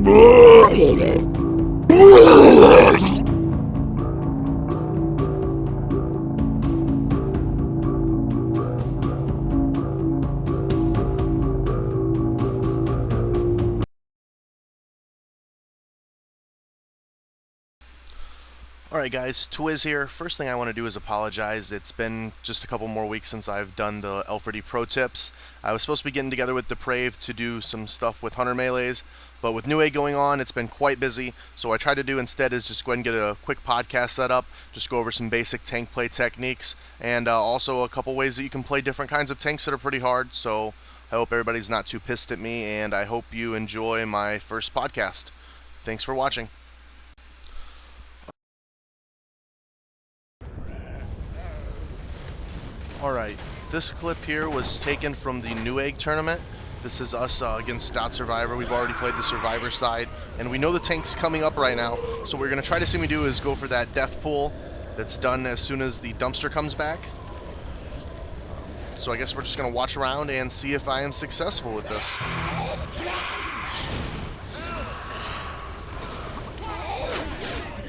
Alright guys, Twiz here. First thing I want to do is apologize. It's been just a couple more weeks since I've done the L4D Pro Tips. I was supposed to be getting together with Depraved to do some stuff with Hunter Melees, but with Newegg going on, it's been quite busy. So what I tried to do instead is just go ahead and get a quick podcast set up, just go over some basic tank play techniques, and also a couple ways that you can play different kinds of tanks that are pretty hard. So I hope everybody's not too pissed at me, and I hope you enjoy my first podcast. Thanks for watching. Alright, this clip here was taken from the Newegg tournament. This is us against .Survivor. We've already played the Survivor side, and we know the tank's coming up right now. So what we're going to try to see me do is go for that death pool that's done as soon as the dumpster comes back. So I guess we're just going to watch around and see if I am successful with this.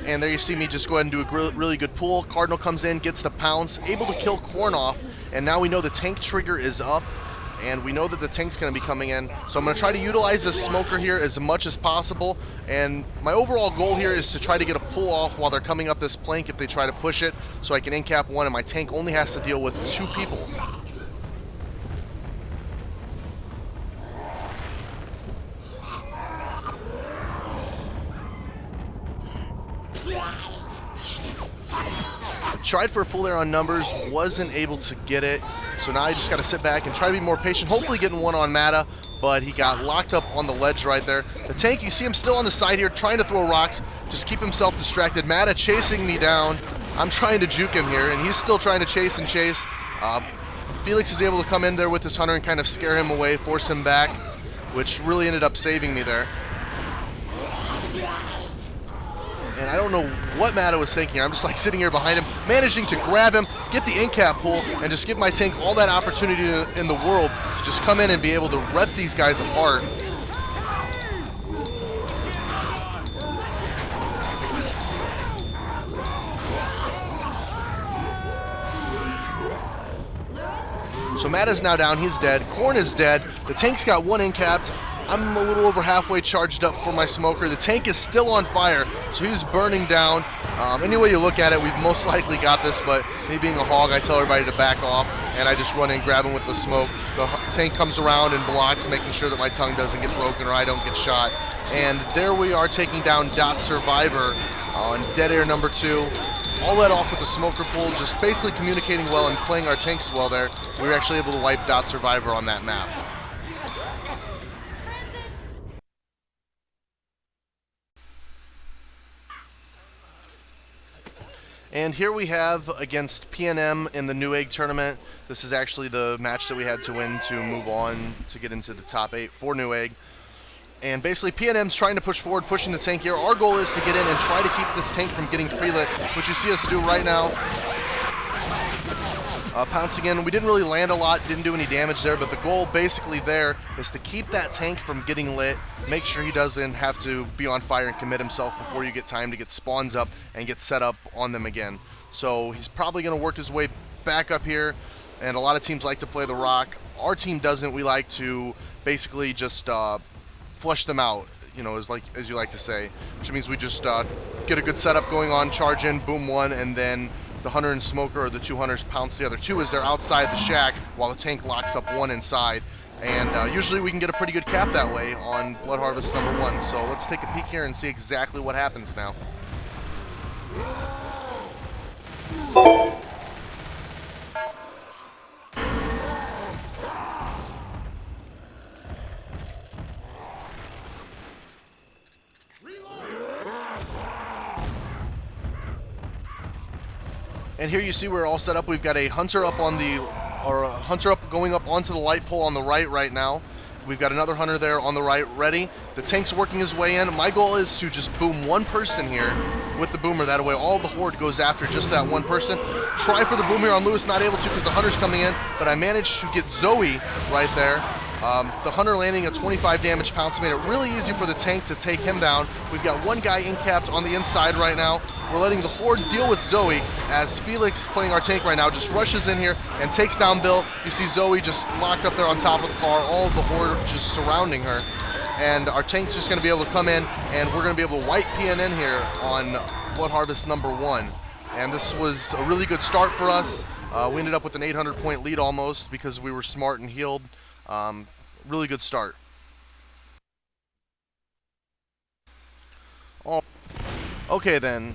And there you see me just go ahead and do a really good pull. Cardinal comes in, gets the pounce, able to kill Corn off, and now we know the tank trigger is up, and we know that the tank's going to be coming in. So I'm going to try to utilize this smoker here as much as possible, and my overall goal here is to try to get a pull off while they're coming up this plank if they try to push it, so I can in-cap one, and my tank only has to deal with 2 people. Tried for a pull there on numbers, wasn't able to get it, so now I just got to sit back and try to be more patient, hopefully getting one on Mata, but he got locked up on the ledge right there. The tank, you see him still on the side here, trying to throw rocks, just keep himself distracted. Mata chasing me down. I'm trying to juke him here, and he's still trying to chase and chase. Felix is able to come in there with his hunter and kind of scare him away, force him back, which really ended up saving me there. And I don't know what Mata was thinking. I'm just like sitting here behind him, managing to grab him, get the in-cap pull, and just give my tank all that opportunity in the world to just come in and be able to rip these guys apart. So Mata's now down, he's dead. Corn is dead. The tank's got one in-capped. I'm a little over halfway charged up for my smoker. The tank is still on fire, so he's burning down. Any way you look at it, we've most likely got this, but me being a hog, I tell everybody to back off, and I just run in, grab him with the smoke. The tank comes around and blocks, making sure that my tongue doesn't get broken or I don't get shot. And there we are taking down .Survivor on dead air number 2. All that off with the smoker pull, just basically communicating well and playing our tanks well there. We were actually able to wipe .Survivor on that map. And here we have against PNM in the Newegg tournament. This is actually the match that we had to win to move on to get into the top 8 for Newegg. And basically PNM's trying to push forward, pushing the tank here. Our goal is to get in and try to keep this tank from getting pre-lit, which you see us do right now. Pouncing in, we didn't really land a lot, didn't do any damage there, but the goal basically there is to keep that tank from getting lit, make sure he doesn't have to be on fire and commit himself before you get time to get spawns up and get set up on them again. So he's probably going to work his way back up here, and a lot of teams like to play the rock. Our team doesn't. We like to basically just flush them out, you know, as you like to say, which means we just get a good setup going on, charge in, boom one, and then the hunter and smoker, or the 2 hunters, pounce the other 2 as they're outside the shack while the tank locks up 1 inside. And usually we can get a pretty good cap that way on Blood Harvest number 1. So let's take a peek here and see exactly what happens now. And here you see we're all set up. We've got a hunter up on the, or a hunter up going up onto the light pole on the right now. We've got another hunter there on the right ready. The tank's working his way in. My goal is to just boom one person here with the boomer. That way all the horde goes after just that one person. Try for the boom here on Lewis, not able to because the hunter's coming in, but I managed to get Zoe right there. The Hunter landing a 25 damage pounce made it really easy for the tank to take him down. We've got one guy incapped on the inside right now. We're letting the Horde deal with Zoe as Felix, playing our tank right now, just rushes in here and takes down Bill. You see Zoe just locked up there on top of the car, all of the Horde just surrounding her. And our tank's just going to be able to come in, and we're going to be able to wipe PNN here on Blood Harvest number 1. And this was a really good start for us. We ended up with an 800-point lead almost because we were smart and healed. Really good start. Oh, okay then,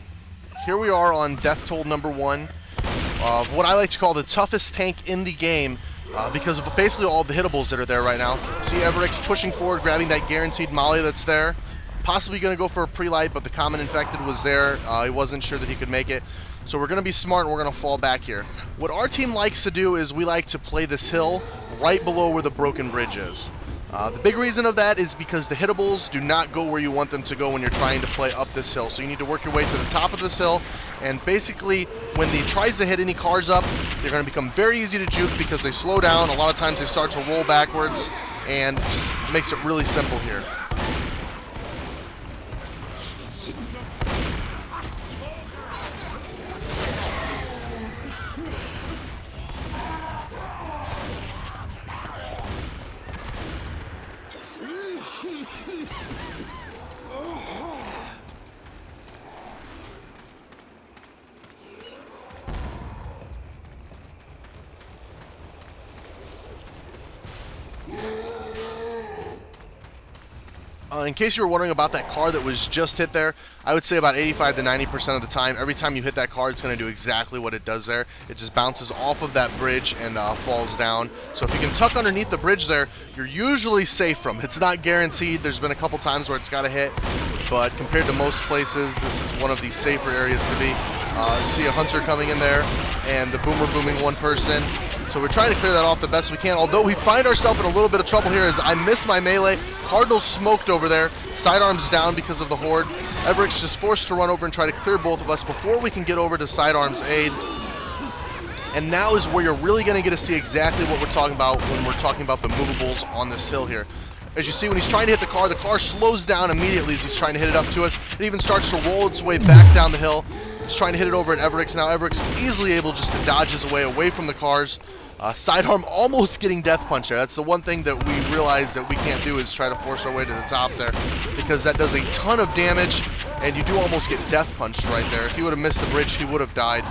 here we are on Death Toll number 1. What I like to call the toughest tank in the game. Because of basically all the hittables that are there right now. See Everix pushing forward, grabbing that guaranteed molly that's there. Possibly going to go for a pre-light, but the common infected was there. He wasn't sure that he could make it. So we're going to be smart and we're going to fall back here. What our team likes to do is we like to play this hill right below where the broken bridge is. The big reason of that is because the hittables do not go where you want them to go when you're trying to play up this hill. So you need to work your way to the top of this hill, and basically when he tries to hit any cars up, they're going to become very easy to juke because they slow down. A lot of times they start to roll backwards, and it just makes it really simple here. In case you were wondering about that car that was just hit there, I would say about 85 to 90% of the time, every time you hit that car, it's going to do exactly what it does there. It just bounces off of that bridge and falls down. So if you can tuck underneath the bridge there, you're usually safe from it. It's not guaranteed. There's been a couple times where it's got to hit, but compared to most places, this is one of the safer areas to be. See a Hunter coming in there, and the Boomer booming one person. So we're trying to clear that off the best we can, although we find ourselves in a little bit of trouble here as I miss my melee. Cardinal smoked over there, sidearms down because of the Horde. Everix just forced to run over and try to clear both of us before we can get over to sidearms aid. And now is where you're really going to get to see exactly what we're talking about when we're talking about the movables on this hill here. As you see, when he's trying to hit the car slows down immediately as he's trying to hit it up to us. It even starts to roll its way back down the hill. He's trying to hit it over at Everix. Now Everix easily able just to dodge his way away from the cars. Sidearm almost getting death punch there. That's the one thing that we realize that we can't do is try to force our way to the top there, because that does a ton of damage and you do almost get death punched right there. If he would have missed the bridge, he would have died.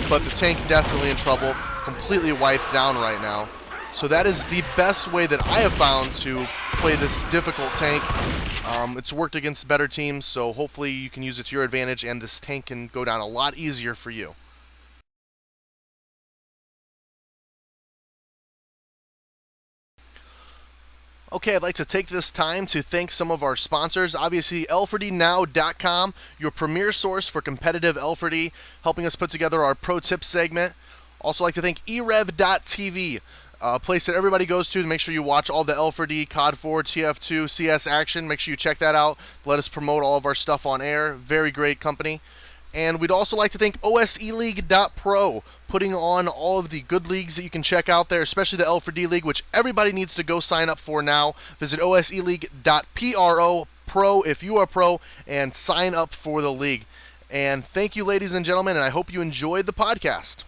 But the tank definitely in trouble, completely wiped down right now. So that is the best way that I have found to play this difficult tank. It's worked against better teams, so hopefully you can use it to your advantage and this tank can go down a lot easier for you. Okay, I'd like to take this time to thank some of our sponsors. Obviously, L4Dnow.com, your premier source for competitive L4D, helping us put together our ProTips segment. Also like to thank erev.tv, a place that everybody goes to make sure you watch all the L4D, COD 4, TF2, CS action. Make sure you check that out. Let us promote all of our stuff on air. Very great company. And we'd also like to thank OSELeague.pro, putting on all of the good leagues that you can check out there, especially the L4D League, which everybody needs to go sign up for now. Visit OSELeague.pro if you are pro, and sign up for the league. And thank you, ladies and gentlemen, and I hope you enjoyed the podcast.